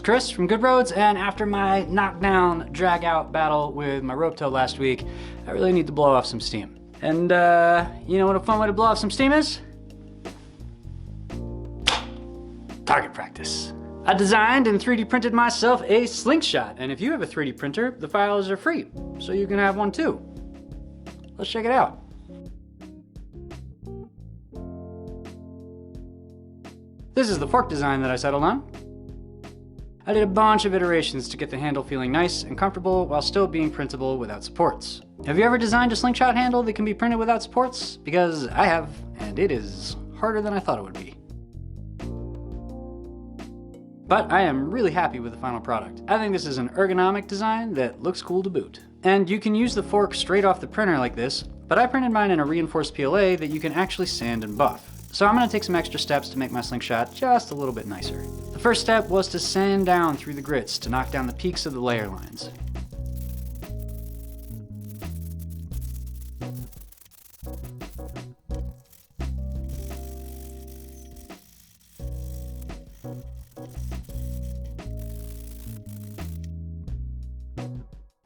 Chris from Good Roads, and after my knockdown, drag out battle with my rope tow last week, I really need to blow off some steam. And you know what a fun way to blow off some steam is? Target practice. I designed and 3D printed myself a Slingshot, and if you have a 3D printer, the files are free, so you can have one too. Let's check it out. This is the fork design that I settled on. I did a bunch of iterations to get the handle feeling nice and comfortable while still being printable without supports. Have you ever designed a Slingshot handle that can be printed without supports? Because I have, and it is harder than I thought it would be. But I am really happy with the final product. I think this is an ergonomic design that looks cool to boot. And you can use the fork straight off the printer like this, but I printed mine in a reinforced PLA that you can actually sand and buff. So I'm gonna take some extra steps to make my Slingshot just a little bit nicer. The first step was to sand down through the grits to knock down the peaks of the layer lines.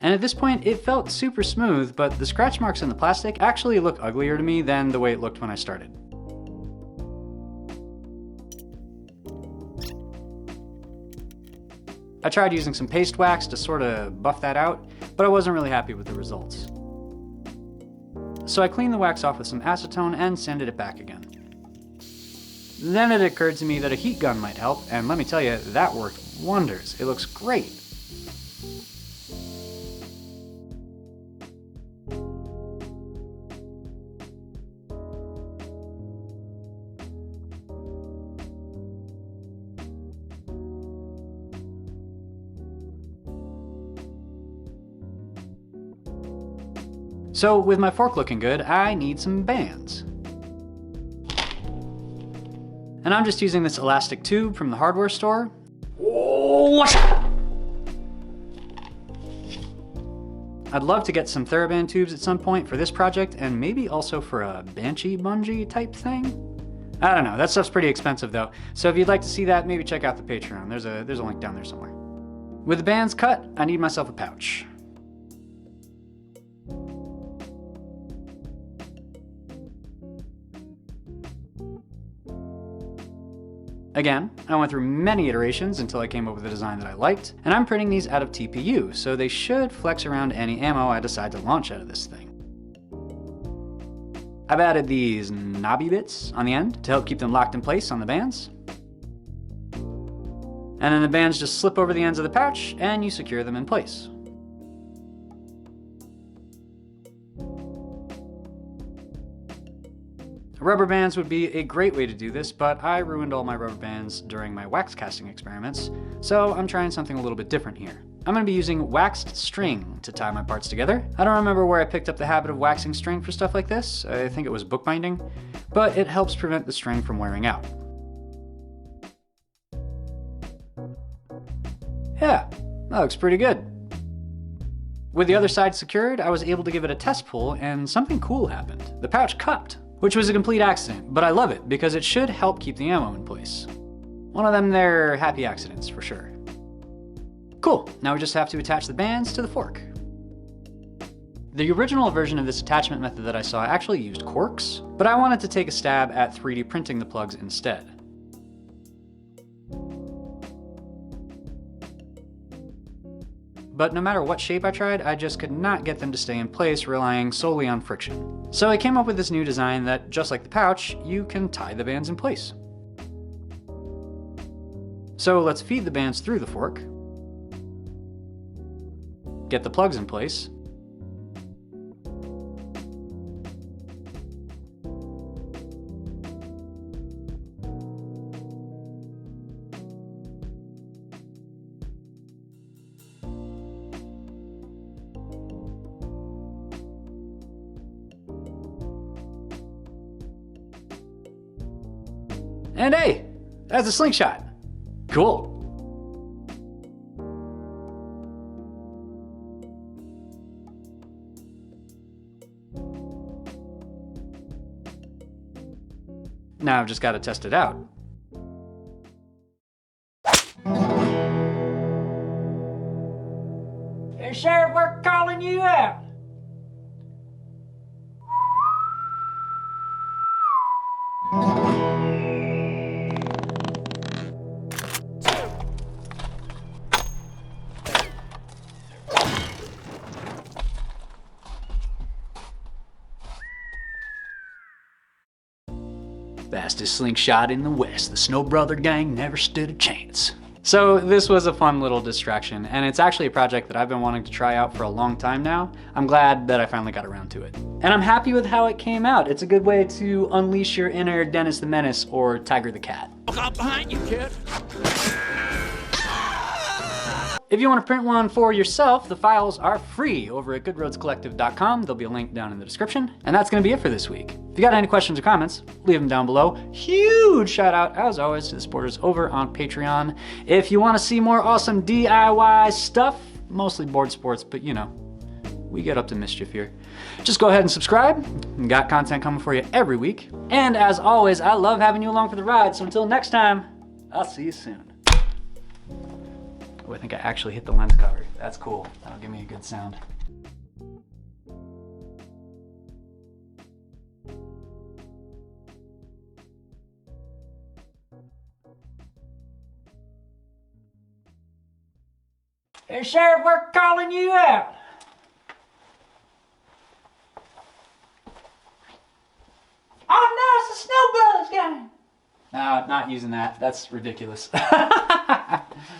And at this point, it felt super smooth, but the scratch marks in the plastic actually look uglier to me than the way it looked when I started. I tried using some paste wax to sort of buff that out, but I wasn't really happy with the results. So I cleaned the wax off with some acetone and sanded it back again. Then it occurred to me that a heat gun might help, and let me tell you, that worked wonders. It looks great. So with my fork looking good, I need some bands. And I'm just using this elastic tube from the hardware store. I'd love to get some TheraBand tubes at some point for this project, and maybe also for a Banshee bungee type thing? I don't know, that stuff's pretty expensive though, so if you'd like to see that, maybe check out the Patreon. There's a link down there somewhere. With the bands cut, I need myself a pouch. Again, I went through many iterations until I came up with a design that I liked, and I'm printing these out of TPU, so they should flex around any ammo I decide to launch out of this thing. I've added these knobby bits on the end to help keep them locked in place on the bands. And then the bands just slip over the ends of the pouch and you secure them in place. Rubber bands would be a great way to do this, but I ruined all my rubber bands during my wax casting experiments, so I'm trying something a little bit different here. I'm going to be using waxed string to tie my parts together. I don't remember where I picked up the habit of waxing string for stuff like this. I think it was bookbinding, but it helps prevent the string from wearing out. Yeah, that looks pretty good. With the other side secured, I was able to give it a test pull, and something cool happened. The pouch cupped, which was a complete accident, but I love it because it should help keep the ammo in place. One of them there happy accidents for sure. Cool, now we just have to attach the bands to the fork. The original version of this attachment method that I saw actually used corks, but I wanted to take a stab at 3D printing the plugs instead. But no matter what shape I tried, I just could not get them to stay in place, relying solely on friction. So I came up with this new design that, just like the pouch, you can tie the bands in place. So let's feed the bands through the fork, get the plugs in place, and hey, that's a Slingshot. Cool. Now I've just got to test it out. Hey, Sheriff, we're calling you out. Fastest slingshot in the West. The Snow Brother gang never stood a chance. So this was a fun little distraction, and it's actually a project that I've been wanting to try out for a long time now. I'm glad that I finally got around to it. And I'm happy with how it came out. It's a good way to unleash your inner Dennis the Menace or Tiger the Cat. Look out behind you, kid. If you want to print one for yourself, the files are free over at goodroadscollective.com. There'll be a link down in the description. And that's going to be it for this week. If you got any questions or comments, leave them down below. Huge shout out, as always, to the supporters over on Patreon. If you want to see more awesome DIY stuff, mostly board sports, but you know, we get up to mischief here. Just go ahead and subscribe. We got content coming for you every week. And as always, I love having you along for the ride. So until next time, I'll see you soon. Oh, I think I actually hit the lens cover. That's cool. That'll give me a good sound. Hey, Sheriff, we're calling you out. Oh no, it's the Snow Brothers gang. No, not using that. That's ridiculous.